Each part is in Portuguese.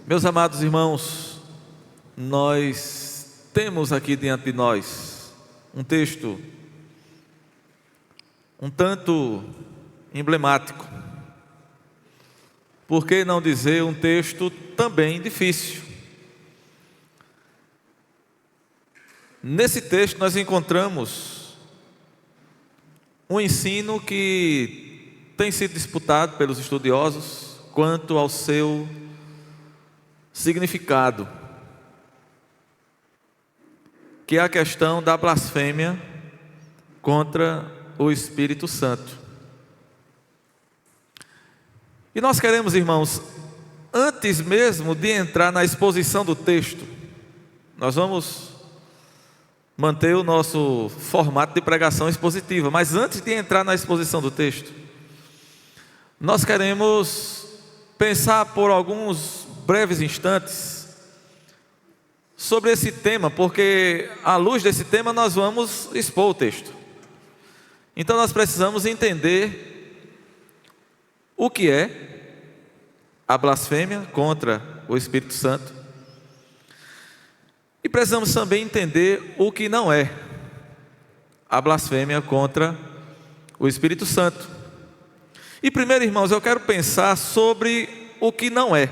Meus amados irmãos, nós temos aqui diante de nós um texto um tanto emblemático, por que não dizer um texto também difícil. Nesse texto nós encontramos um ensino que tem sido disputado pelos estudiosos quanto ao seu significado, que é a questão da blasfêmia contra o Espírito Santo. E nós queremos, irmãos, antes mesmo de entrar na exposição do texto, nós vamos manter o nosso formato de pregação expositiva, mas antes de entrar na exposição do texto, nós queremos pensar por alguns breves instantes sobre esse tema, porque à luz desse tema nós vamos expor o texto. Então nós precisamos entender o que é a blasfêmia contra o Espírito Santo e precisamos também entender o que não é a blasfêmia contra o Espírito Santo. E primeiro, irmãos, eu quero pensar sobre o que não é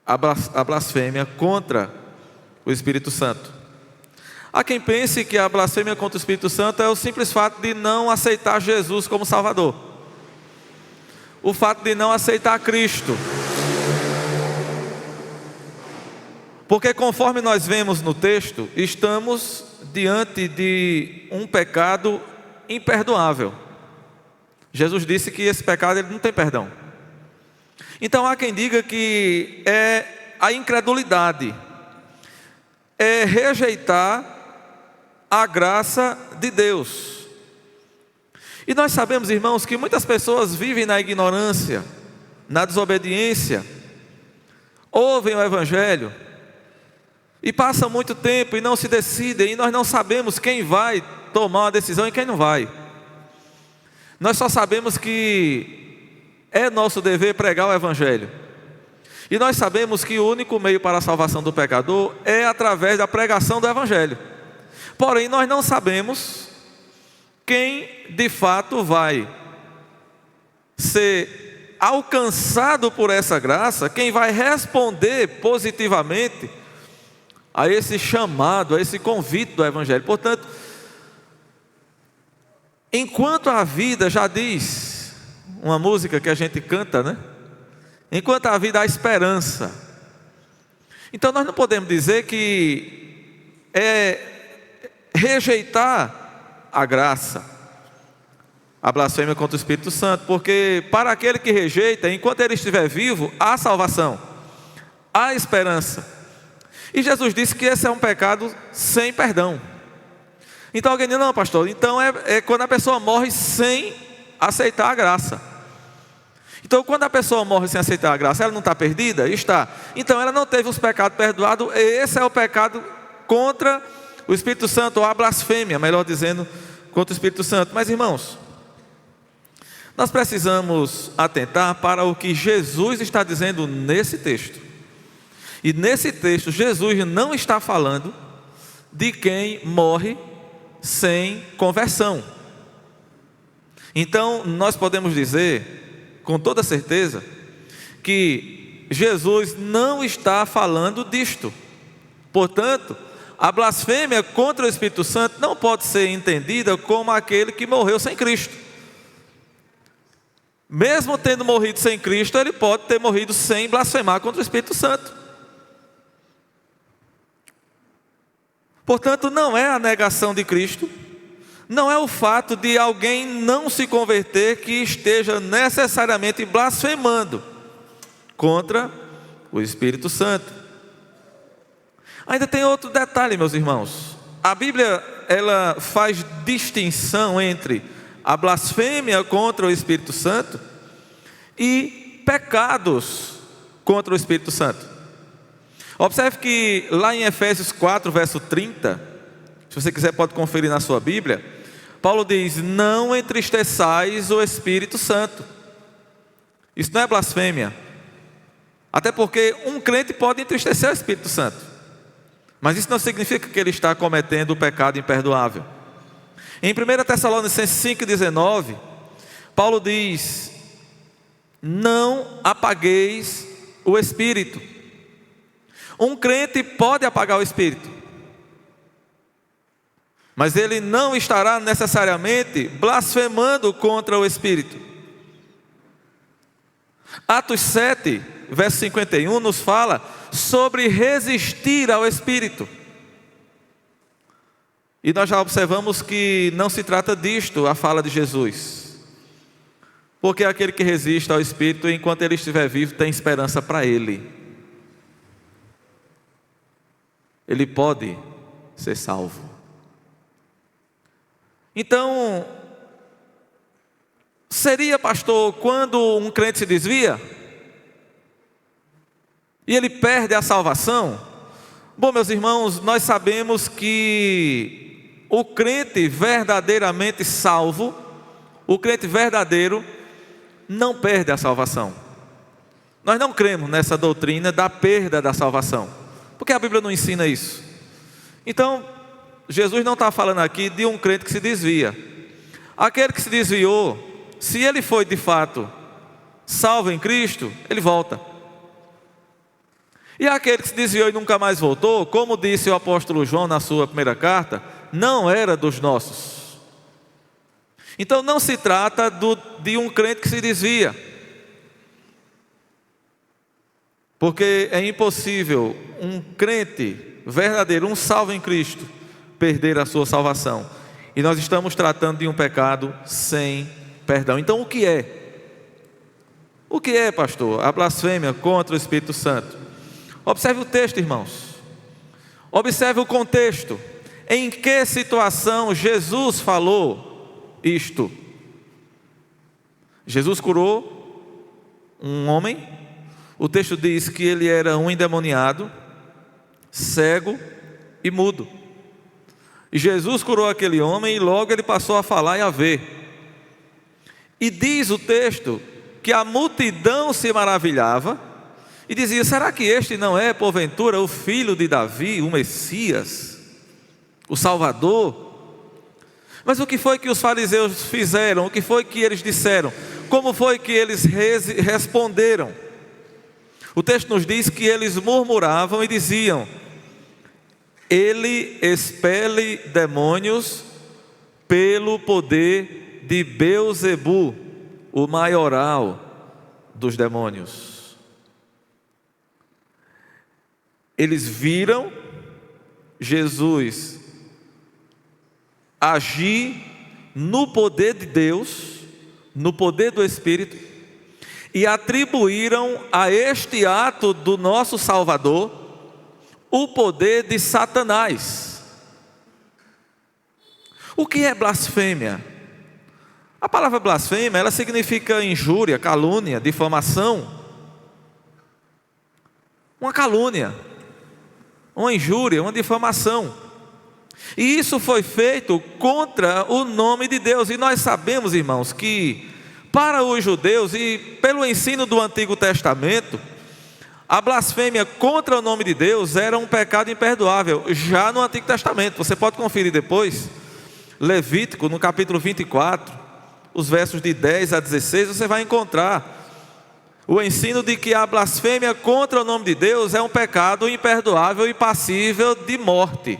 a blasfêmia contra o Espírito Santo. Há quem pense que a blasfêmia contra o Espírito Santo é o simples fato de não aceitar Jesus como Salvador, o fato de não aceitar Cristo, porque conforme nós vemos no texto, estamos diante de um pecado imperdoável. Jesus disse que esse pecado ele não tem perdão. Então há quem diga que é a incredulidade, é rejeitar a graça de Deus. E nós sabemos, irmãos, que muitas pessoas vivem na ignorância, na desobediência, ouvem o Evangelho e passam muito tempo e não se decidem, e nós não sabemos quem vai tomar uma decisão e quem não vai. Nós só sabemos que é nosso dever pregar o Evangelho. E nós sabemos que o único meio para a salvação do pecador é através da pregação do Evangelho. Porém, nós não sabemos quem de fato vai ser alcançado por essa graça, quem vai responder positivamente a esse chamado, a esse convite do Evangelho. Portanto, enquanto a vida, já diz uma música que a gente canta, né? Enquanto a vida há esperança. Então nós não podemos dizer que é rejeitar a graça, a blasfêmia contra o Espírito Santo, porque para aquele que rejeita, enquanto ele estiver vivo, há salvação, há esperança. E Jesus disse que esse é um pecado sem perdão. Então alguém diz, não pastor, então é quando a pessoa morre sem aceitar a graça. Então quando a pessoa morre sem aceitar a graça, ela não está perdida? Está. Então ela não teve os pecados perdoados, esse é o pecado contra o Espírito Santo, ou a blasfêmia, melhor dizendo, contra o Espírito Santo. Mas irmãos, nós precisamos atentar para o que Jesus está dizendo nesse texto. E nesse texto Jesus não está falando de quem morre sem conversão. Então nós podemos dizer com toda certeza que Jesus não está falando disto. Portanto, a blasfêmia contra o Espírito Santo não pode ser entendida como aquele que morreu sem Cristo. Mesmo tendo morrido sem Cristo, ele pode ter morrido sem blasfemar contra o Espírito Santo. Portanto, não é a negação de Cristo, não é o fato de alguém não se converter que esteja necessariamente blasfemando contra o Espírito Santo. Ainda tem outro detalhe, meus irmãos. A Bíblia, ela faz distinção entre a blasfêmia contra o Espírito Santo e pecados contra o Espírito Santo. Observe que lá em Efésios 4, verso 30, se você quiser pode conferir na sua Bíblia, Paulo diz, não entristeçais o Espírito Santo. Isso não é blasfêmia. Até porque um crente pode entristecer o Espírito Santo, mas isso não significa que ele está cometendo o pecado imperdoável. Em 1 Tessalonicenses 5,19, Paulo diz: não apagueis o Espírito. Um crente pode apagar o Espírito, mas ele não estará necessariamente blasfemando contra o Espírito. Atos 7, verso 51, nos fala sobre resistir ao Espírito. E nós já observamos que não se trata disto a fala de Jesus, porque aquele que resiste ao Espírito, enquanto ele estiver vivo, tem esperança para ele. Ele pode ser salvo. Então, seria, pastor, quando um crente se desvia e ele perde a salvação? Bom, meus irmãos, nós sabemos que o crente verdadeiramente salvo, o crente verdadeiro, não perde a salvação. Nós não cremos nessa doutrina da perda da salvação, porque a Bíblia não ensina isso. Então, Jesus não está falando aqui de um crente que se desvia. Aquele que se desviou, se ele foi de fato salvo em Cristo, ele volta. E aquele que se desviou e nunca mais voltou, como disse o apóstolo João na sua primeira carta, não era dos nossos. Então não se trata de um crente que se desvia, porque é impossível um crente verdadeiro, um salvo em Cristo, perder a sua salvação. E nós estamos tratando de um pecado sem perdão. Então o que é? O que é, pastor? A blasfêmia contra o Espírito Santo. Observe o texto, irmãos. Observe o contexto. Em que situação Jesus falou isto? Jesus curou um homem. O texto diz que ele era um endemoniado, cego e mudo. E Jesus curou aquele homem e logo ele passou a falar e a ver. E diz o texto que a multidão se maravilhava e dizia: será que este não é porventura o filho de Davi, o Messias, o Salvador? Mas o que foi que os fariseus fizeram? O que foi que eles disseram? Como foi que eles responderam? O texto nos diz que eles murmuravam e diziam: ele expele demônios pelo poder de Beelzebu, o maioral dos demônios. Eles viram Jesus agir no poder de Deus, no poder do Espírito, e atribuíram a este ato do nosso Salvador o poder de Satanás. O que é blasfêmia? A palavra blasfêmia, ela significa injúria, calúnia, difamação. Uma calúnia, uma injúria, uma difamação. E isso foi feito contra o nome de Deus. E nós sabemos, irmãos, que para os judeus e pelo ensino do Antigo Testamento, a blasfêmia contra o nome de Deus era um pecado imperdoável, já no Antigo Testamento. Você pode conferir depois, Levítico, no capítulo 24, os versos de 10 a 16, você vai encontrar o ensino de que a blasfêmia contra o nome de Deus é um pecado imperdoável e passível de morte.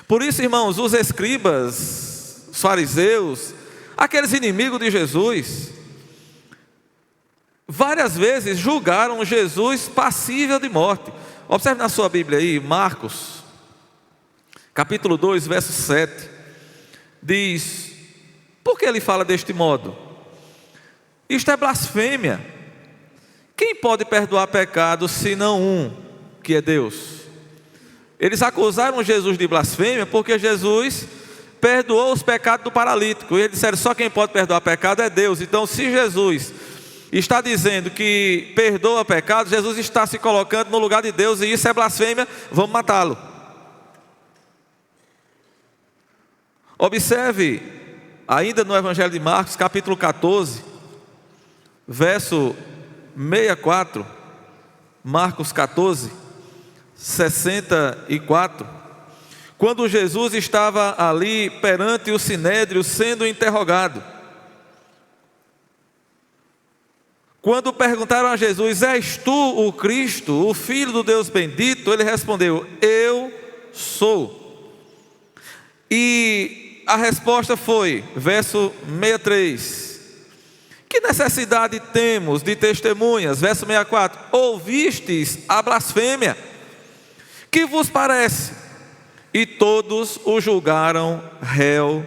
Por isso, irmãos, os escribas, os fariseus, aqueles inimigos de Jesus, várias vezes julgaram Jesus passível de morte. Observe na sua Bíblia aí, Marcos, capítulo 2, verso 7, diz: por que ele fala deste modo? Isto é blasfêmia. Quem pode perdoar pecado senão um, que é Deus? Eles acusaram Jesus de blasfêmia porque Jesus perdoou os pecados do paralítico. E eles disseram: só quem pode perdoar pecado é Deus. Então, se Jesus está dizendo que perdoa pecado, Jesus está se colocando no lugar de Deus, e isso é blasfêmia, vamos matá-lo. Observe, ainda no Evangelho de Marcos, capítulo 14, verso 64, Marcos 14, 64, quando Jesus estava ali perante o sinédrio sendo interrogado. Quando perguntaram a Jesus: és tu o Cristo, o Filho do Deus bendito? Ele respondeu: eu sou. E a resposta foi, verso 63, que necessidade temos de testemunhas? Verso 64, ouvistes a blasfêmia, que vos parece? E todos o julgaram réu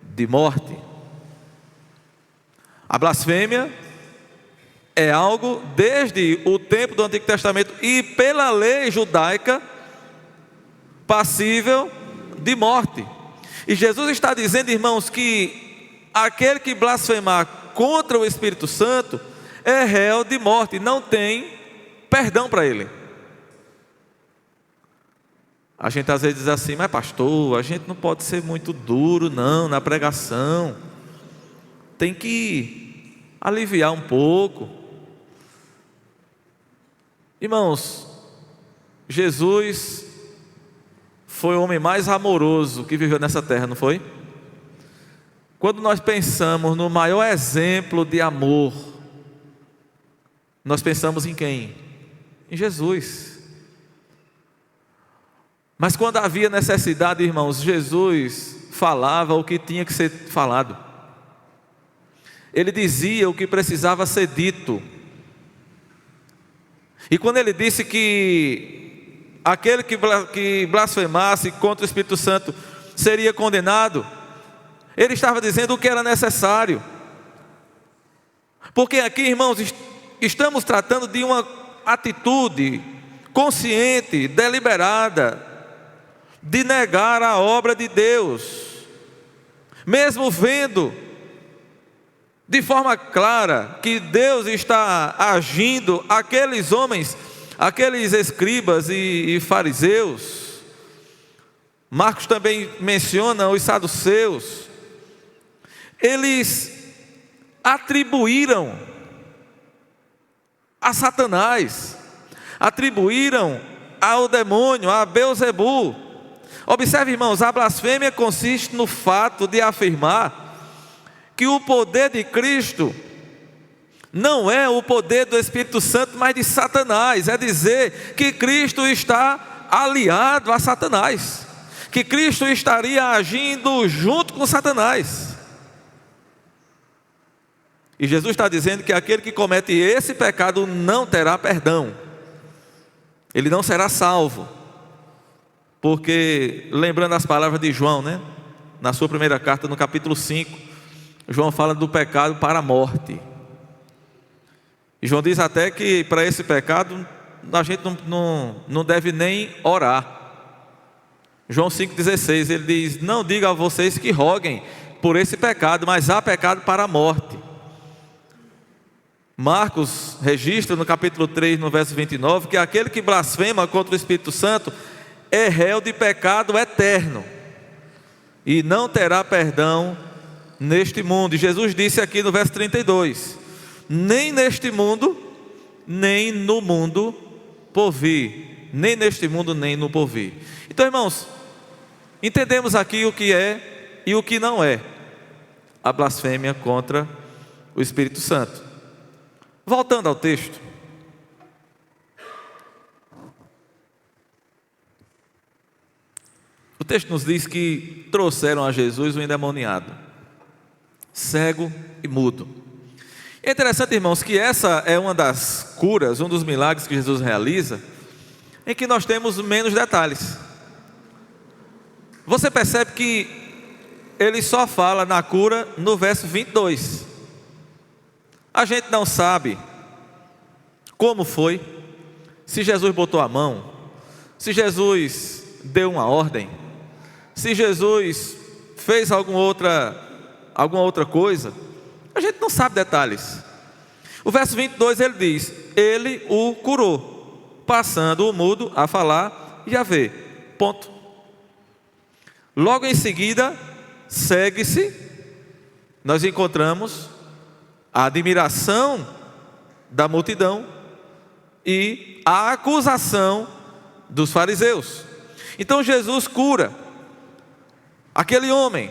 de morte. A blasfêmia é algo desde o tempo do Antigo Testamento e pela lei judaica passível de morte. E Jesus está dizendo, irmãos, que aquele que blasfemar contra o Espírito Santo é réu de morte, não tem perdão para ele. A gente às vezes diz assim: mas pastor, a gente não pode ser muito duro não na pregação, tem que aliviar um pouco. Irmãos, Jesus foi o homem mais amoroso que viveu nessa terra, não foi? Quando nós pensamos no maior exemplo de amor, nós pensamos em quem? Em Jesus. Mas quando havia necessidade, irmãos, Jesus falava o que tinha que ser falado. Ele dizia o que precisava ser dito. E quando ele disse que aquele que blasfemasse contra o Espírito Santo seria condenado, ele estava dizendo o que era necessário. Porque aqui, irmãos, estamos tratando de uma atitude consciente, deliberada, de negar a obra de Deus, mesmo vendo de forma clara que Deus está agindo. Aqueles homens, aqueles escribas e fariseus, Marcos também menciona os saduceus, eles atribuíram a Satanás, atribuíram ao demônio, a Belzebu. Observe, irmãos, a blasfêmia consiste no fato de afirmar que o poder de Cristo não é o poder do Espírito Santo, mas de Satanás. É dizer que Cristo está aliado a Satanás, que Cristo estaria agindo junto com Satanás. E Jesus está dizendo que aquele que comete esse pecado não terá perdão, ele não será salvo. Porque, lembrando as palavras de João, né? Na sua primeira carta, no capítulo 5, João fala do pecado para a morte. E João diz até que para esse pecado a gente não deve nem orar. João 5,16, ele diz: não diga a vocês que roguem por esse pecado, mas há pecado para a morte. Marcos registra no capítulo 3, no verso 29, que aquele que blasfema contra o Espírito Santo é réu de pecado eterno e não terá perdão neste mundo. E Jesus disse aqui no verso 32: nem neste mundo, nem no mundo por vir. Nem neste mundo, nem no porvir. Então, irmãos, entendemos aqui o que é e o que não é a blasfêmia contra o Espírito Santo. Voltando ao texto, o texto nos diz que trouxeram a Jesus um endemoniado, cego e mudo. É interessante, irmãos, que essa é uma das curas, um dos milagres que Jesus realiza, em que nós temos menos detalhes. Você percebe que ele só fala na cura no verso 22. A gente não sabe como foi, se Jesus botou a mão, se Jesus deu uma ordem, se Jesus fez alguma outra coisa. A gente não sabe detalhes. O verso 22 ele diz: ele o curou, passando o mudo a falar e a ver. Ponto. Logo em seguida, segue-se, nós encontramos a admiração da multidão e a acusação dos fariseus. Então Jesus cura aquele homem.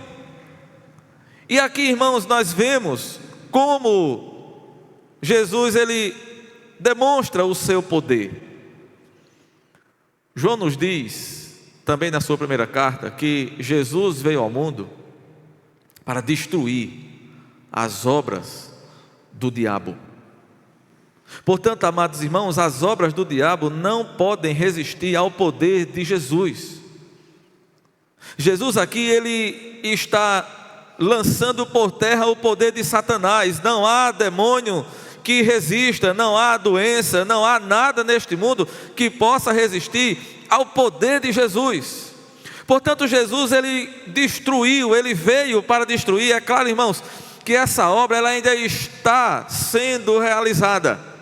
E aqui, irmãos, nós vemos como Jesus ele demonstra o seu poder. João nos diz, também na sua primeira carta, que Jesus veio ao mundo para destruir as obras do diabo. Portanto, amados irmãos, as obras do diabo não podem resistir ao poder de Jesus. Jesus aqui, ele está lançando por terra o poder de Satanás. Não há demônio que resista, não há doença, não há nada neste mundo que possa resistir ao poder de Jesus. Portanto, Jesus, ele destruiu, ele veio para destruir. É claro, irmãos, que essa obra ela ainda está sendo realizada.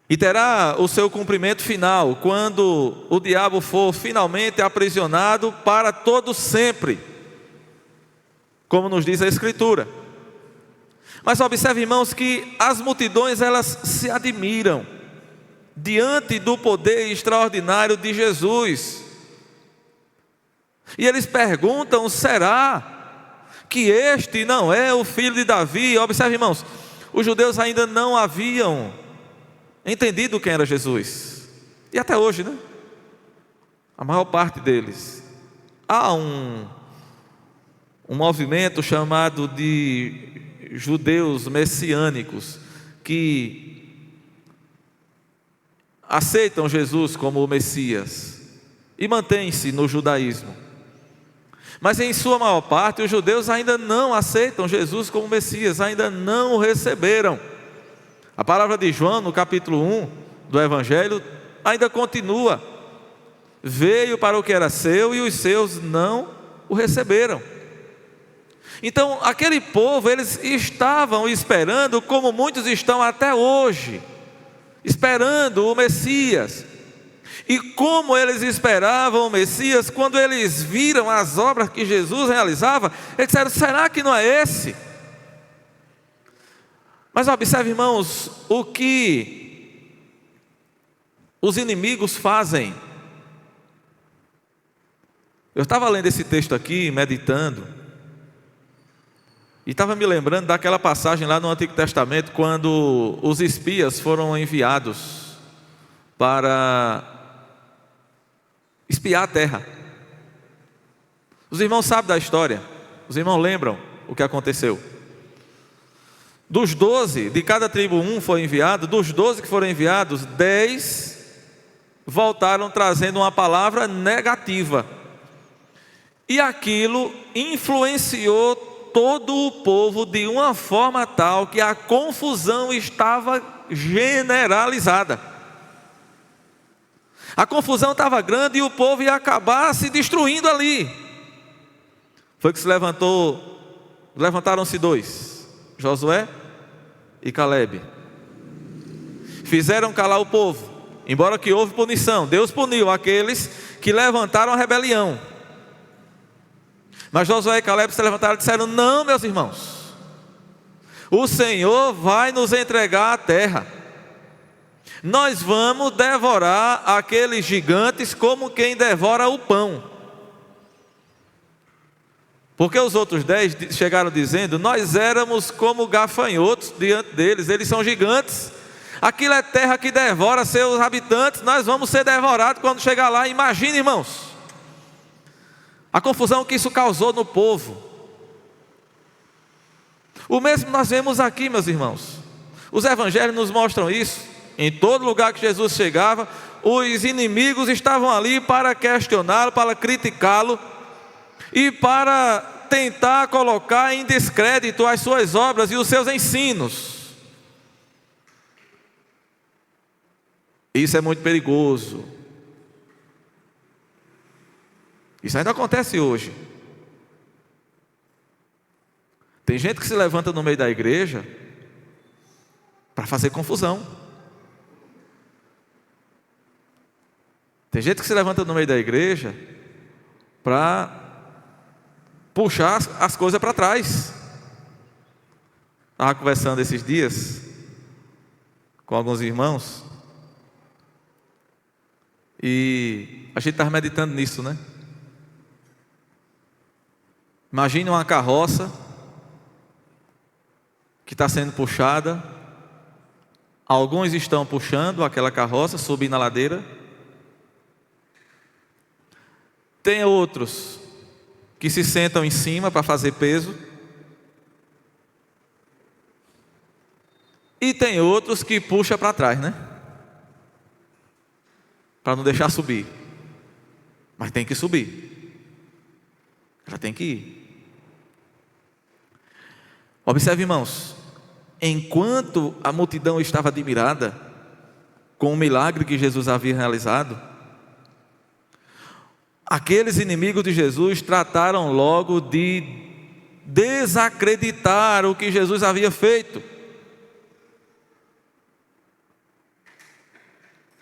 E terá o seu cumprimento final, quando o diabo for finalmente aprisionado para todo sempre, como nos diz a Escritura. Mas observe, irmãos, que as multidões elas se admiram diante do poder extraordinário de Jesus. E eles perguntam: será que este não é o filho de Davi? Observe, irmãos, os judeus ainda não haviam entendido quem era Jesus. E até hoje, né? A maior parte deles. Há um movimento chamado de judeus messiânicos, que aceitam Jesus como o Messias e mantêm-se no judaísmo. Mas em sua maior parte, os judeus ainda não aceitam Jesus como Messias, ainda não o receberam. A palavra de João, no capítulo 1 do Evangelho, ainda continua: veio para o que era seu e os seus não o receberam. Então, aquele povo, eles estavam esperando, como muitos estão até hoje, esperando o Messias. E como eles esperavam o Messias, quando eles viram as obras que Jesus realizava, eles disseram: será que não é esse? Mas observe, irmãos, o que os inimigos fazem. Eu estava lendo esse texto aqui, meditando, e estava me lembrando daquela passagem lá no Antigo Testamento, quando os espias foram enviados para espiar a terra. Os irmãos sabem da história, os irmãos lembram o que aconteceu. Dos 12, de cada tribo um foi enviado. Dos 12 que foram enviados, 10 voltaram trazendo uma palavra negativa. E aquilo influenciou todo o povo de uma forma tal que a confusão estava generalizada. A confusão estava grande e o povo ia acabar se destruindo ali. Foi que levantaram-se 2, Josué e Calebe. Fizeram calar o povo, embora que houve punição. Deus puniu aqueles que levantaram a rebelião. Mas Josué e Calebe se levantaram e disseram: não, meus irmãos, o Senhor vai nos entregar a terra. Nós vamos devorar aqueles gigantes como quem devora o pão. Porque os outros 10 chegaram dizendo: nós éramos como gafanhotos diante deles, eles são gigantes. Aquilo é terra que devora seus habitantes, nós vamos ser devorados quando chegar lá. Imagine, irmãos, a confusão que isso causou no povo. O mesmo nós vemos aqui, meus irmãos. Os evangelhos nos mostram isso. Em todo lugar que Jesus chegava, os inimigos estavam ali para questioná-lo, para criticá-lo e para tentar colocar em descrédito as suas obras e os seus ensinos. Isso é muito perigoso. Isso ainda acontece hoje. Tem gente que se levanta no meio da igreja para fazer confusão. Tem gente que se levanta no meio da igreja para puxar as coisas para trás. Estava conversando esses dias com alguns irmãos, e a gente estava meditando nisso, né? Imagine uma carroça que está sendo puxada, alguns estão puxando aquela carroça, subindo a ladeira, tem outros que se sentam em cima para fazer peso, e tem outros que puxam para trás, né? Para não deixar subir. Mas tem que subir. Ela tem que ir. Observe, irmãos, enquanto a multidão estava admirada com o milagre que Jesus havia realizado, aqueles inimigos de Jesus trataram logo de desacreditar o que Jesus havia feito.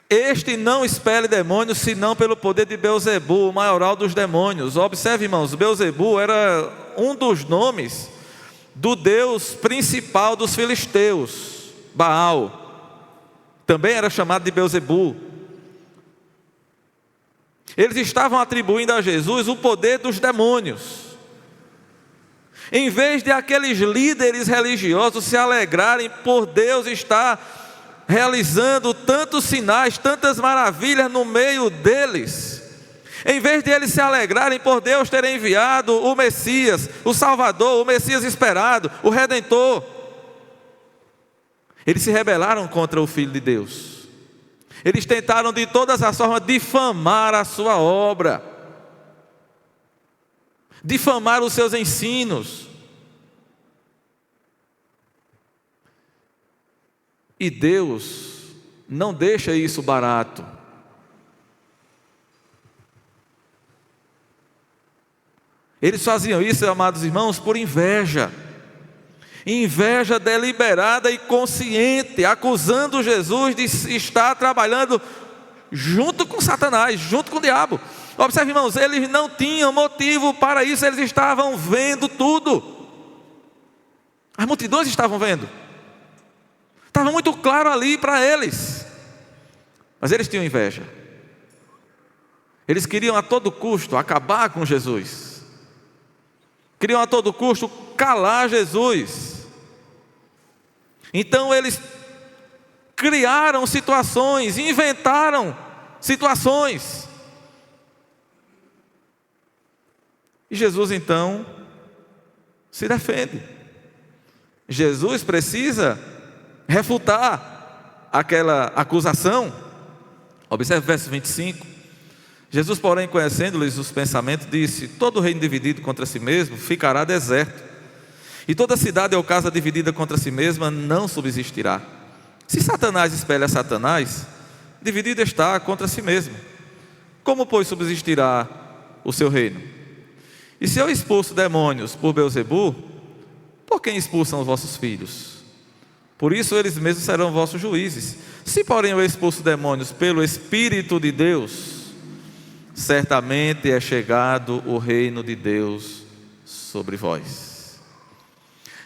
Este não expele demônios, senão pelo poder de Beelzebu, o maioral dos demônios. Observe, irmãos, Beelzebu era um dos nomes do deus principal dos filisteus, Baal. Também era chamado de Beelzebu. Eles estavam atribuindo a Jesus o poder dos demônios. Em vez de aqueles líderes religiosos se alegrarem por Deus estar realizando tantos sinais, tantas maravilhas no meio deles, em vez de eles se alegrarem por Deus ter enviado o Messias, o Salvador, o Messias esperado, o Redentor, eles se rebelaram contra o Filho de Deus. Eles tentaram de todas as formas difamar a sua obra, difamar os seus ensinos. E Deus não deixa isso barato. Eles faziam isso, amados irmãos, por inveja. Inveja deliberada e consciente, acusando Jesus de estar trabalhando junto com Satanás, junto com o diabo. Observe, irmãos, eles não tinham motivo para isso, eles estavam vendo tudo. As multidões estavam vendo. Estava muito claro ali para eles. Mas eles tinham inveja. Eles queriam a todo custo acabar com Jesus. Queriam a todo custo calar Jesus. Então eles criaram situações, inventaram situações. E Jesus então se defende. Jesus precisa refutar aquela acusação. Observe o verso 25. Jesus, porém, conhecendo-lhes os pensamentos, disse: todo reino dividido contra si mesmo ficará deserto, e toda cidade ou casa dividida contra si mesma não subsistirá. Se Satanás espelha Satanás, dividido está contra si mesmo. Como, pois, subsistirá o seu reino? E se eu expulso demônios por Beelzebu, por quem expulsam os vossos filhos? Por isso eles mesmos serão vossos juízes. Se porém eu expulso demônios pelo Espírito de Deus, certamente é chegado o reino de Deus sobre vós.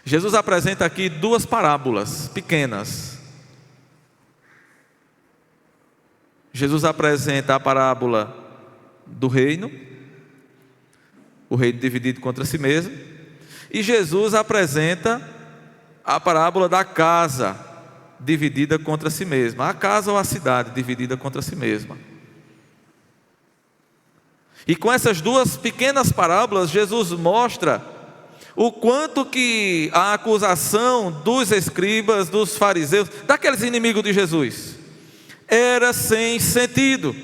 Jesus apresenta aqui duas parábolas pequenas. Jesus apresenta a parábola do reino, o reino dividido contra si mesmo, e Jesus apresenta a parábola da casa dividida contra si mesma. A casa ou a cidade dividida contra si mesma. E com essas duas pequenas parábolas, Jesus mostra o quanto que a acusação dos escribas, dos fariseus, daqueles inimigos de Jesus, era sem sentido.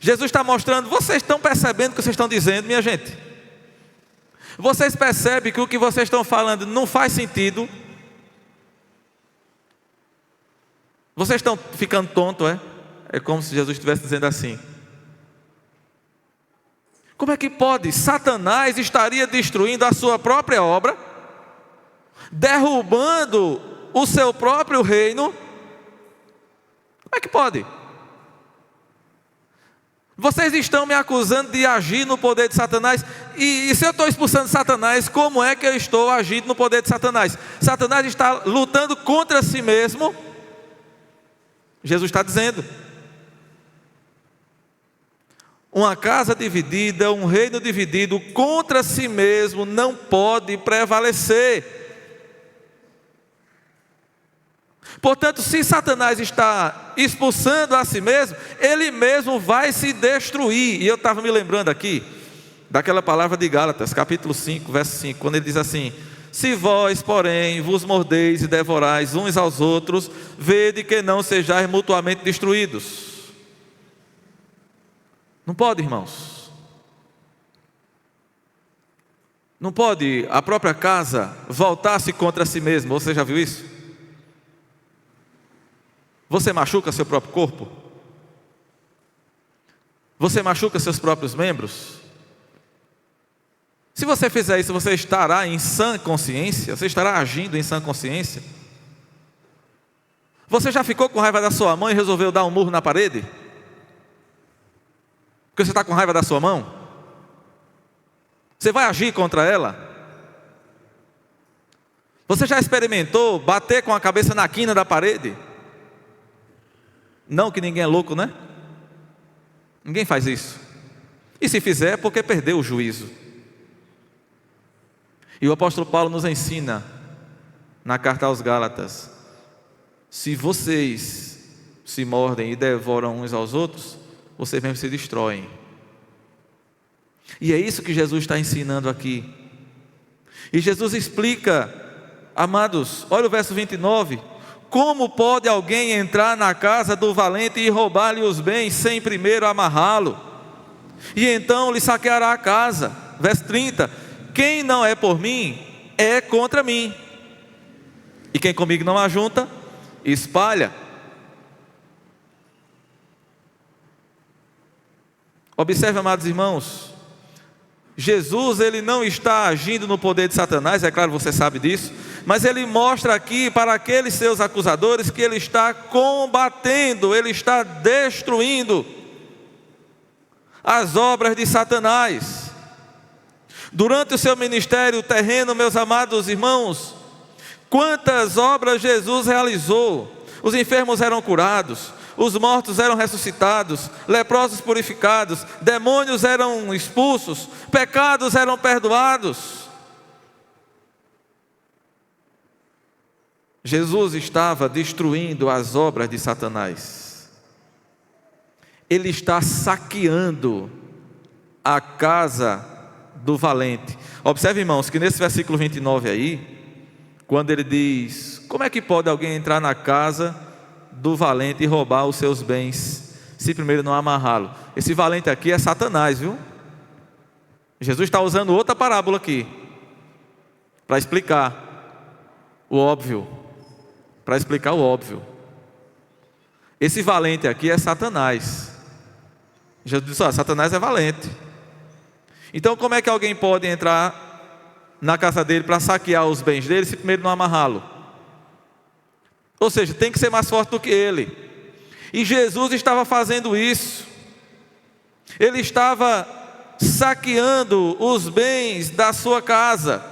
Jesus está mostrando: vocês estão percebendo o que vocês estão dizendo, minha gente? Vocês percebem que o que vocês estão falando não faz sentido? Vocês estão ficando tontos, é? É como se Jesus estivesse dizendo assim: como é que pode? Satanás estaria destruindo a sua própria obra, derrubando o seu próprio reino. Como é que pode? Vocês estão me acusando de agir no poder de Satanás. E se eu estou expulsando Satanás, como é que eu estou agindo no poder de Satanás? Satanás está lutando contra si mesmo. Jesus está dizendo: uma casa dividida, um reino dividido contra si mesmo não pode prevalecer. Portanto, se Satanás está expulsando a si mesmo, ele mesmo vai se destruir. E eu estava me lembrando aqui daquela palavra de Gálatas, capítulo 5, verso 5, quando ele diz assim: se vós, porém, vos mordeis e devorais uns aos outros, vede que não sejais mutuamente destruídos. Não pode, irmãos. Não pode a própria casa voltar-se contra si mesma. Você já viu isso? Você machuca seu próprio corpo? Você machuca seus próprios membros? Se você fizer isso, você estará em sã consciência? Você estará agindo em sã consciência? Você já ficou com raiva da sua mão e resolveu dar um murro na parede? Porque você está com raiva da sua mão? Você vai agir contra ela? Você já experimentou bater com a cabeça na quina da parede? Não que ninguém é louco, né? Ninguém faz isso. E se fizer é porque perdeu o juízo. E o apóstolo Paulo nos ensina na carta aos Gálatas: se vocês se mordem e devoram uns aos outros, vocês mesmos se destroem. E é isso que Jesus está ensinando aqui. E Jesus explica, amados, olha o verso 29. Como pode alguém entrar na casa do valente e roubar-lhe os bens sem primeiro amarrá-lo? E então lhe saqueará a casa. Verso 30. Quem não é por mim, é contra mim. E quem comigo não ajunta, espalha. Observe, amados irmãos, Jesus, ele não está agindo no poder de Satanás, é claro, você sabe disso, mas ele mostra aqui para aqueles seus acusadores que ele está combatendo, ele está destruindo as obras de Satanás. Durante o seu ministério terreno, meus amados irmãos, quantas obras Jesus realizou? Os enfermos eram curados, os mortos eram ressuscitados, leprosos purificados, demônios eram expulsos, pecados eram perdoados. Jesus estava destruindo as obras de Satanás. Ele está saqueando a casa do valente. Observe, irmãos, que nesse versículo 29 aí, quando ele diz: como é que pode alguém entrar na casa do valente e roubar os seus bens, se primeiro não amarrá-lo? Esse valente aqui é Satanás, viu? Jesus está usando outra parábola aqui, para explicar o óbvio. Para explicar o óbvio. Esse valente aqui é Satanás. Jesus disse: Satanás é valente. Então como é que alguém pode entrar na casa dele para saquear os bens dele, se primeiro não amarrá-lo? Ou seja, tem que ser mais forte do que ele. E Jesus estava fazendo isso. Ele estava saqueando os bens da sua casa.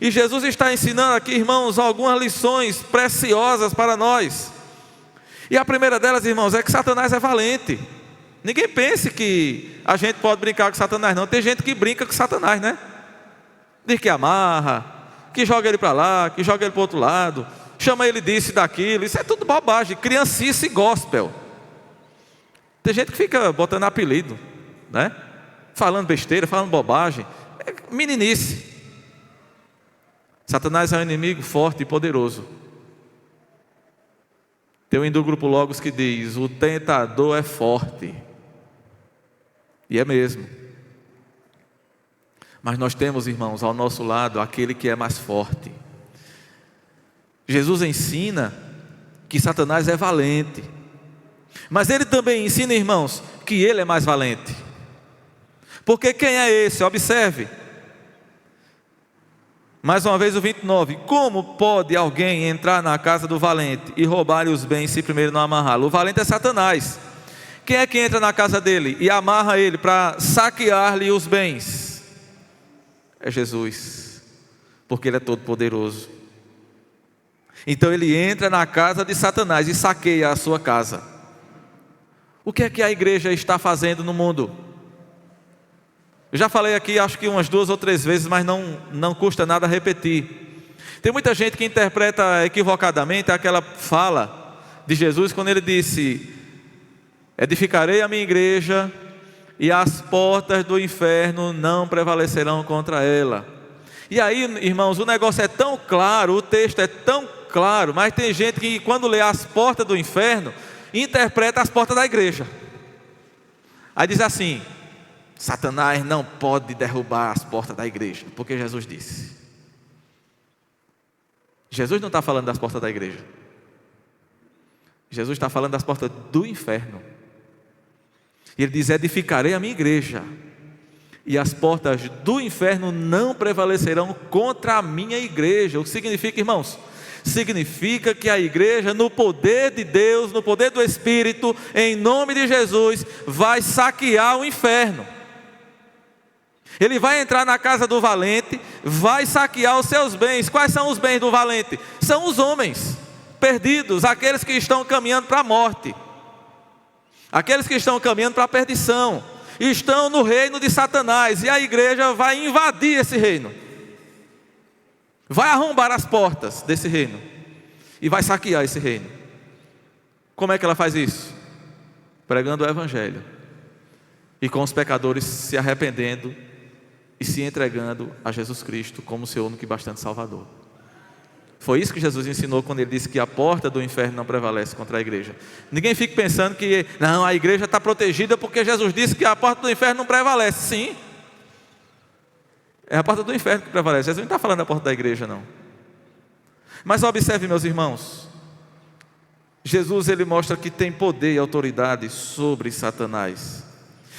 E Jesus está ensinando aqui, irmãos, algumas lições preciosas para nós. E a primeira delas, irmãos, é que Satanás é valente. Ninguém pense que a gente pode brincar com Satanás, não. Tem gente que brinca com Satanás, né? Diz que amarra, que joga ele para lá, que joga ele para o outro lado, chama ele disso e daquilo. Isso é tudo bobagem, criancice e gospel. Tem gente que fica botando apelido, né? Falando besteira, falando bobagem. É meninice. Satanás é um inimigo forte e poderoso. Tem um hino do grupo Logos que diz: o tentador é forte. E é mesmo. Mas nós temos, irmãos, ao nosso lado aquele que é mais forte. Jesus ensina que Satanás é valente, mas ele também ensina, irmãos, que ele é mais valente. Porque quem é esse? Observe mais uma vez o 29. Como pode alguém entrar na casa do valente e roubar-lhe os bens se primeiro não amarrá-lo? O valente é Satanás, Quem é que entra na casa dele e amarra ele para saquear-lhe os bens? É Jesus, porque ele é todo poderoso. Então ele entra na casa de Satanás e saqueia a sua casa. O que é que a igreja está fazendo no mundo? Eu já falei aqui, acho que umas 2 ou 3 vezes, mas não custa nada repetir. Tem muita gente que interpreta equivocadamente aquela fala de Jesus quando ele disse: edificarei a minha igreja e as portas do inferno não prevalecerão contra ela. E aí, irmãos, o negócio é tão claro, o texto é tão claro, mas tem gente que quando lê as portas do inferno, interpreta as portas da igreja. Aí diz assim: Satanás não pode derrubar as portas da igreja, porque Jesus disse. Jesus não está falando das portas da igreja. Jesus está falando das portas do inferno. E ele diz: edificarei a minha igreja, e as portas do inferno não prevalecerão contra a minha igreja. O que significa, irmãos? Significa que a igreja, no poder de Deus, no poder do Espírito, em nome de Jesus, vai saquear o inferno. Ele vai entrar na casa do valente, vai saquear os seus bens. Quais são os bens do valente? São os homens perdidos, aqueles que estão caminhando para a morte, aqueles que estão caminhando para a perdição, estão no reino de Satanás, e a igreja vai invadir esse reino, vai arrombar as portas desse reino e vai saquear esse reino. Como é que ela faz isso? Pregando o evangelho e com os pecadores se arrependendo e se entregando a Jesus Cristo como seu único e bastante Salvador. Foi isso que Jesus ensinou quando ele disse que a porta do inferno não prevalece contra a igreja. Ninguém fique pensando que não, a igreja está protegida porque Jesus disse que a porta do inferno não prevalece. Sim, é a porta do inferno que prevalece. Jesus não está falando da porta da igreja, não. Mas observe, meus irmãos, Jesus ele mostra que tem poder e autoridade sobre Satanás,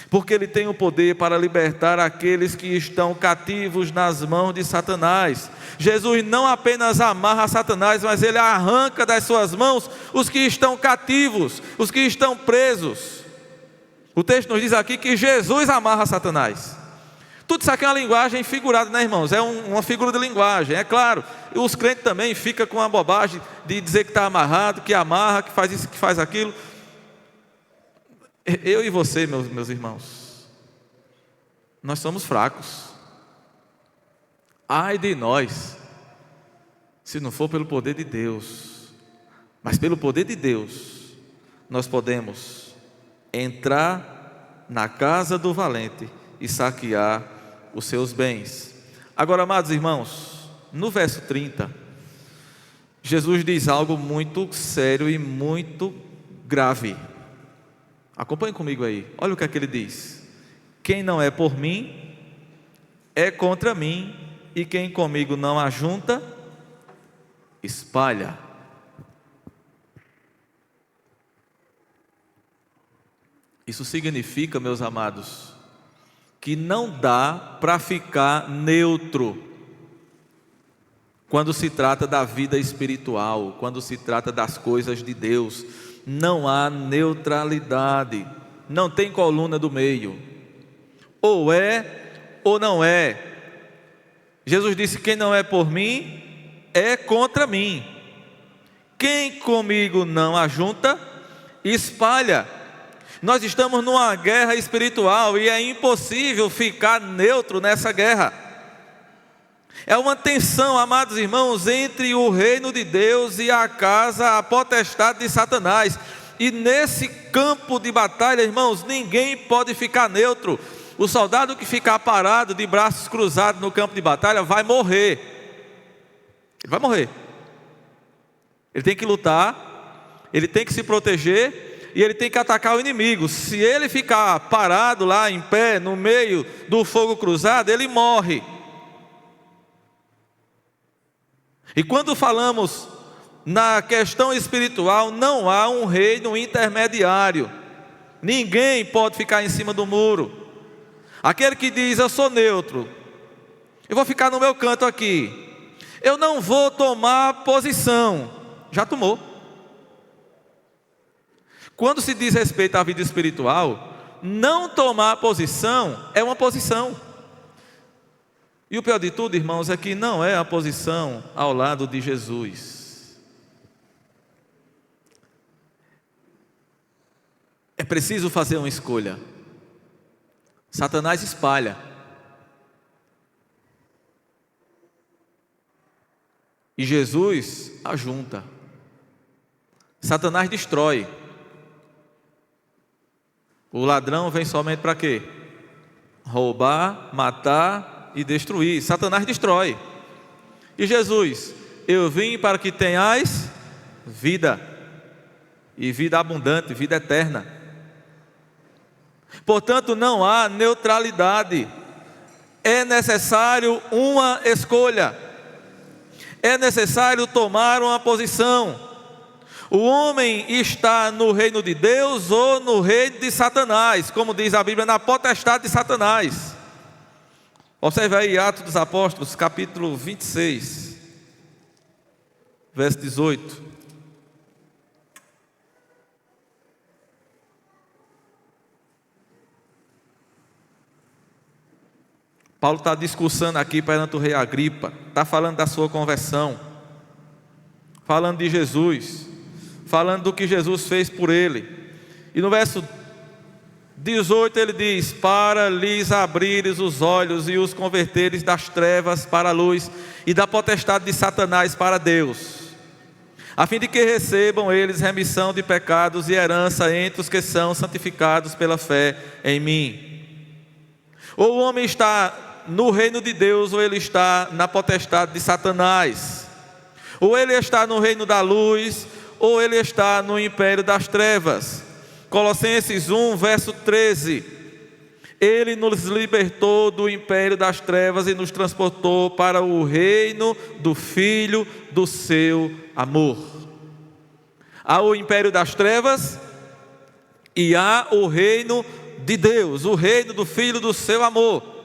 porque ele tem o poder para libertar aqueles que estão cativos nas mãos de Satanás. Jesus não apenas amarra Satanás, mas ele arranca das suas mãos os que estão cativos, os que estão presos. O texto nos diz aqui que Jesus amarra Satanás. Tudo isso aqui é uma linguagem figurada, né, irmãos? É uma figura de linguagem, é claro. E os crentes também ficam com a bobagem de dizer que está amarrado, que amarra, que faz isso, que faz aquilo. Eu e você, meus irmãos, nós somos fracos. Ai de nós, se não for pelo poder de Deus. Mas pelo poder de Deus, nós podemos entrar na casa do valente e saquear os seus bens. Agora, amados irmãos, no verso 30, Jesus diz algo muito sério e muito grave. Acompanhe comigo aí, olha o que é que ele diz: quem não é por mim, é contra mim, e quem comigo não ajunta, espalha. Isso significa, meus amados, que não dá para ficar neutro quando se trata da vida espiritual, quando se trata das coisas de Deus. Não há neutralidade, não tem coluna do meio, ou é ou não é. Jesus disse: quem não é por mim, é contra mim. Quem comigo não ajunta, espalha. Nós estamos numa guerra espiritual e é impossível ficar neutro nessa guerra. É uma tensão, amados irmãos, entre o reino de Deus e a casa, a potestade de Satanás. E nesse campo de batalha, irmãos, ninguém pode ficar neutro. O soldado que ficar parado, de braços cruzados no campo de batalha, vai morrer. Ele vai morrer. Ele tem que lutar, ele tem que se proteger e ele tem que atacar o inimigo. Se ele ficar parado lá em pé, no meio do fogo cruzado, ele morre. E quando falamos na questão espiritual, não há um reino intermediário. Ninguém pode ficar em cima do muro. Aquele que diz: eu sou neutro, eu vou ficar no meu canto aqui, eu não vou tomar posição, já tomou. Quando se diz respeito à vida espiritual, não tomar posição é uma posição. E o pior de tudo, irmãos, é que não é a posição ao lado de Jesus. É preciso fazer uma escolha. Satanás espalha. E Jesus ajunta. Satanás destrói. O ladrão vem somente para quê? Roubar, matar e destruir. Satanás destrói. E Jesus, eu vim para que tenhais vida, e vida abundante, vida eterna. Portanto, não há neutralidade. É necessário uma escolha. É necessário tomar uma posição. O homem está no reino de Deus ou no reino de Satanás, como diz a Bíblia, na potestade de Satanás. Observe aí Atos dos Apóstolos, capítulo 26, verso 18. Paulo está discursando aqui perante o rei Agripa, está falando da sua conversão, falando de Jesus, falando do que Jesus fez por ele. E no verso 18 ele diz: para lhes abrires os olhos e os converteres das trevas para a luz e da potestade de Satanás para Deus, a fim de que recebam eles remissão de pecados e herança entre os que são santificados pela fé em mim. Ou o homem está no reino de Deus, ou ele está na potestade de Satanás. Ou ele está no reino da luz, ou ele está no império das trevas. Colossenses 1, verso 13. Ele nos libertou do império das trevas e nos transportou para o reino do Filho do seu amor. Há o império das trevas e há o reino de Deus, o reino do Filho do seu amor.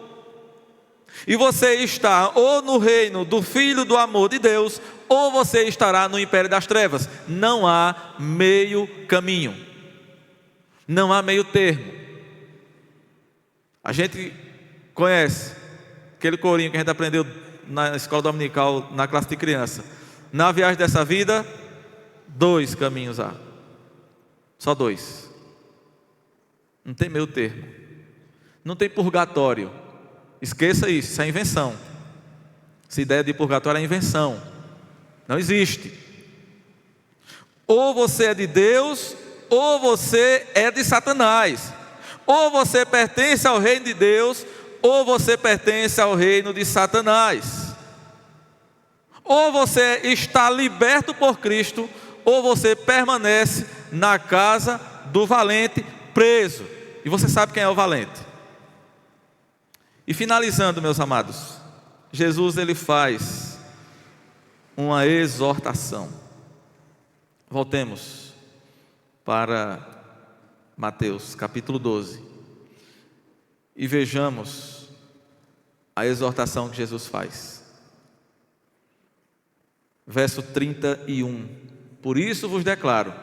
E você está ou no reino do Filho do amor de Deus, ou você estará no império das trevas. Não há meio caminho, não há meio termo. A gente conhece aquele corinho que a gente aprendeu na escola dominical, na classe de criança: na viagem dessa vida, 2 caminhos há, só 2. Não tem meio termo, não tem purgatório. Esqueça isso, isso é invenção. Essa ideia de purgatório é invenção, não existe. Ou você é de Deus, ou você é de Satanás. Ou você pertence ao reino de Deus, ou você pertence ao reino de Satanás. Ou você está liberto por Cristo, ou você permanece na casa do valente, preso. E você sabe quem é o valente. E finalizando, meus amados, Jesus ele faz uma exortação. Voltemos para Mateus capítulo 12 e vejamos a exortação que Jesus faz. Verso 31: por isso vos declaro,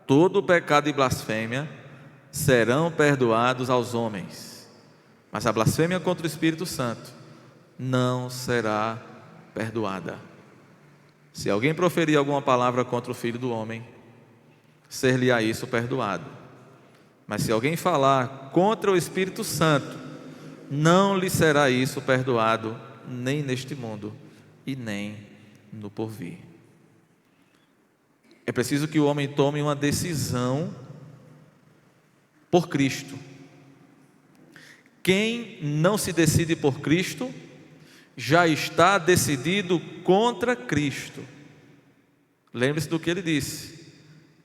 todo pecado e blasfêmia serão perdoados aos homens, mas a blasfêmia contra o Espírito Santo não será perdoada. Se alguém proferir alguma palavra contra o Filho do Homem, ser-lhe-á isso perdoado. Mas se alguém falar contra o Espírito Santo, não lhe será isso perdoado, nem neste mundo e nem no porvir. É preciso que o homem tome uma decisão por Cristo. Quem não se decide por Cristo, já está decidido contra Cristo. Lembre-se do que ele disse: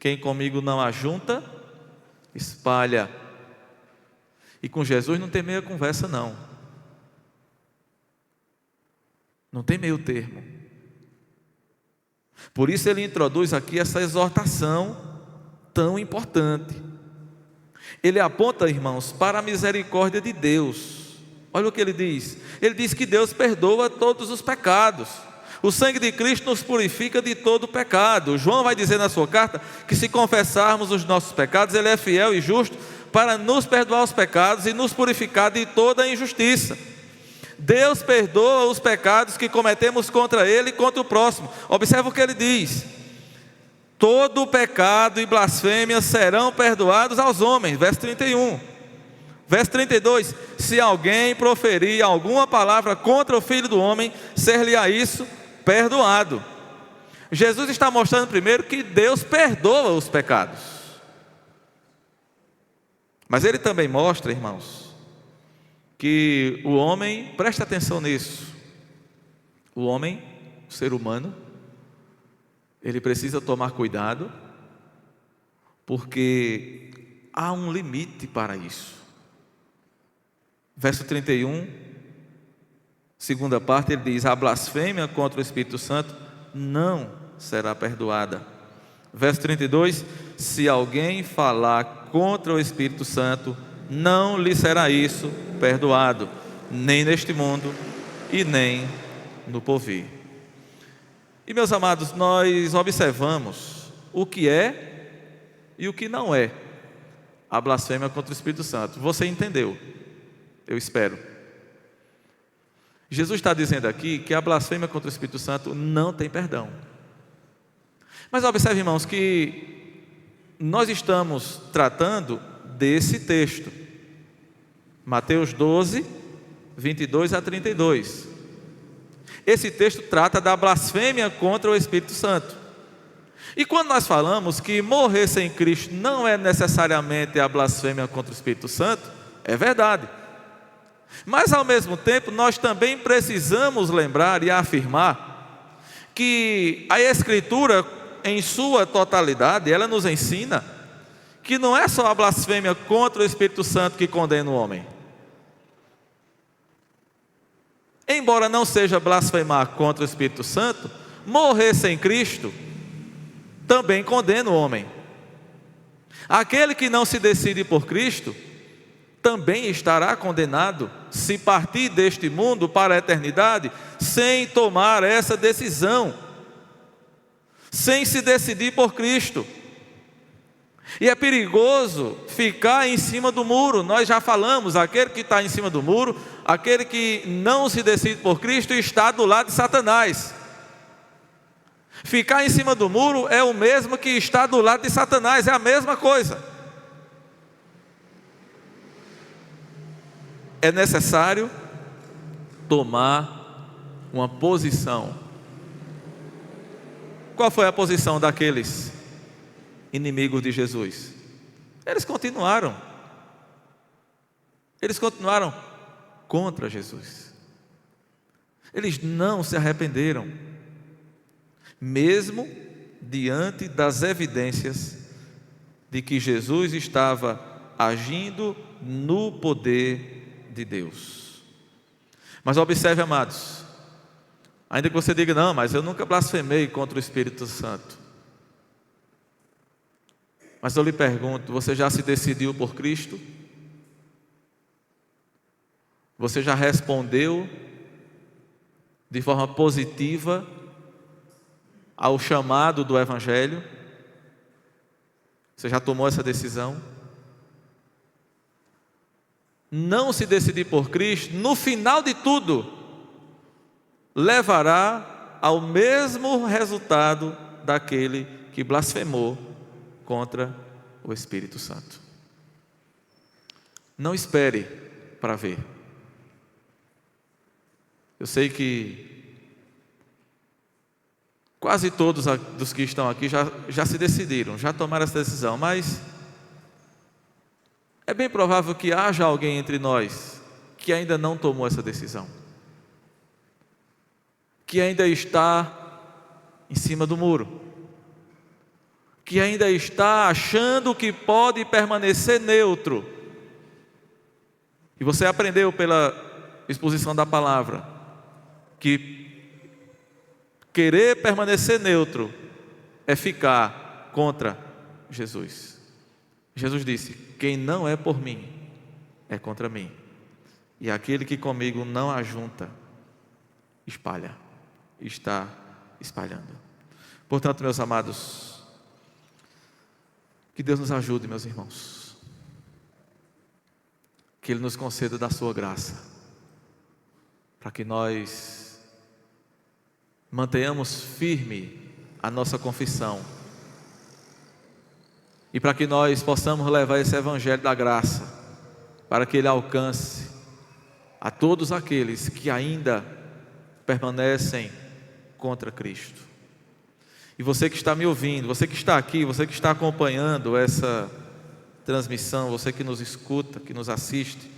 quem comigo não ajunta, espalha. E com Jesus não tem meia conversa não. Não tem meio termo. Por isso ele introduz aqui essa exortação tão importante. Ele aponta, irmãos, para a misericórdia de Deus. Olha o que ele diz. Ele diz que Deus perdoa todos os pecados. O sangue de Cristo nos purifica de todo pecado. João vai dizer na sua carta que se confessarmos os nossos pecados, Ele é fiel e justo para nos perdoar os pecados e nos purificar de toda a injustiça. Deus perdoa os pecados que cometemos contra Ele e contra o próximo. Observa o que Ele diz: todo pecado e blasfêmia serão perdoados aos homens. Verso 31. Verso 32, se alguém proferir alguma palavra contra o Filho do Homem, ser-lhe-á isso perdoado. Jesus está mostrando primeiro que Deus perdoa os pecados. Mas Ele também mostra, irmãos, que o homem, presta atenção nisso, o homem, o ser humano, ele precisa tomar cuidado, porque há um limite para isso. Verso 31, segunda parte, ele diz: a blasfêmia contra o Espírito Santo não será perdoada. Verso 32, se alguém falar contra o Espírito Santo, não lhe será isso perdoado, nem neste mundo e nem no porvir. E, meus amados, nós observamos o que é e o que não é a blasfêmia contra o Espírito Santo. Você entendeu? Eu espero. Jesus está dizendo aqui que a blasfêmia contra o Espírito Santo não tem perdão. Mas observe, irmãos, que nós estamos tratando desse texto, Mateus 12, 22 a 32. Esse texto trata da blasfêmia contra o Espírito Santo. E quando nós falamos que morrer sem Cristo não é necessariamente a blasfêmia contra o Espírito Santo, é verdade. Mas ao mesmo tempo nós também precisamos lembrar e afirmar que a Escritura em sua totalidade, ela nos ensina que não é só a blasfêmia contra o Espírito Santo que condena o homem. Embora não seja blasfemar contra o Espírito Santo, morrer sem Cristo também condena o homem. Aquele que não se decide por Cristo também estará condenado se partir deste mundo para a eternidade sem tomar essa decisão, sem se decidir por Cristo. E é perigoso ficar em cima do muro. Nós já falamos, aquele que está em cima do muro, aquele que não se decide por Cristo, está do lado de Satanás. Ficar em cima do muro é o mesmo que estar do lado de Satanás, é a mesma coisa. É necessário tomar uma posição. Qual foi a posição daqueles inimigos de Jesus? Eles continuaram contra Jesus. Eles não se arrependeram, mesmo diante das evidências de que Jesus estava agindo no poder de Deus. Mas observe, amados, ainda que você diga: não, mas eu nunca blasfemei contra o Espírito Santo. Mas eu lhe pergunto, você já se decidiu por Cristo? Você já respondeu de forma positiva ao chamado do Evangelho? Você já tomou essa decisão? Não se decidir por Cristo, no final de tudo, levará ao mesmo resultado daquele que blasfemou contra o Espírito Santo. Não espere para ver. Eu sei que quase todos dos que estão aqui já se decidiram, já tomaram essa decisão, mas é bem provável que haja alguém entre nós que ainda não tomou essa decisão, que ainda está em cima do muro, que ainda está achando que pode permanecer neutro. E você aprendeu pela exposição da palavra que querer permanecer neutro é ficar contra Jesus. Jesus disse: quem não é por mim é contra mim, e aquele que comigo não ajunta, espalha. está espalhando. Portanto, meus amados, que Deus nos ajude, meus irmãos, que Ele nos conceda da sua graça, para que nós mantenhamos firme a nossa confissão, e para que nós possamos levar esse evangelho da graça, para que ele alcance a todos aqueles que ainda permanecem contra Cristo. E você que está me ouvindo, você que está aqui, você que está acompanhando essa transmissão, você que nos escuta, que nos assiste,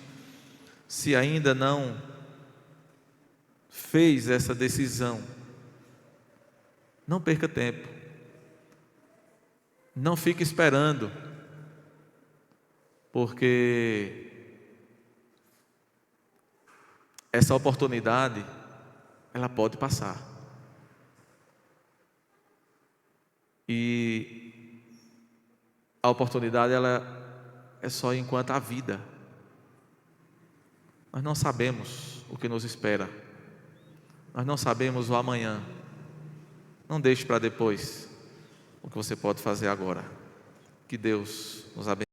se ainda não fez essa decisão, não perca tempo, não fique esperando, porque essa oportunidade, ela pode passar. E a oportunidade, ela é só enquanto há vida. Nós não sabemos o que nos espera. Nós não sabemos o amanhã. Não deixe para depois o que você pode fazer agora. Que Deus nos abençoe.